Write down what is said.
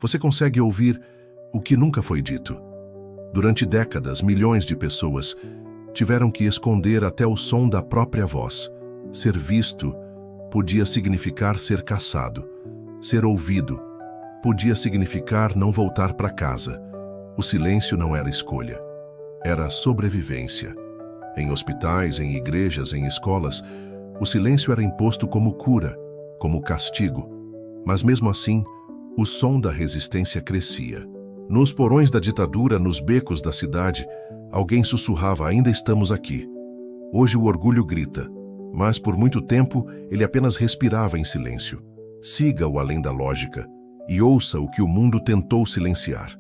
Você consegue ouvir o que nunca foi dito. Durante décadas, milhões de pessoas tiveram que esconder até o som da própria voz. Ser visto podia significar ser caçado. Ser ouvido podia significar não voltar para casa. O silêncio não era escolha, era sobrevivência. Em hospitais, em igrejas, em escolas, o silêncio era imposto como cura, como castigo. Mas mesmo assim, o som da resistência crescia. Nos porões da ditadura, nos becos da cidade, alguém sussurrava: ainda estamos aqui. Hoje o orgulho grita, mas por muito tempo ele apenas respirava em silêncio. Siga-o além da lógica e ouça o que o mundo tentou silenciar.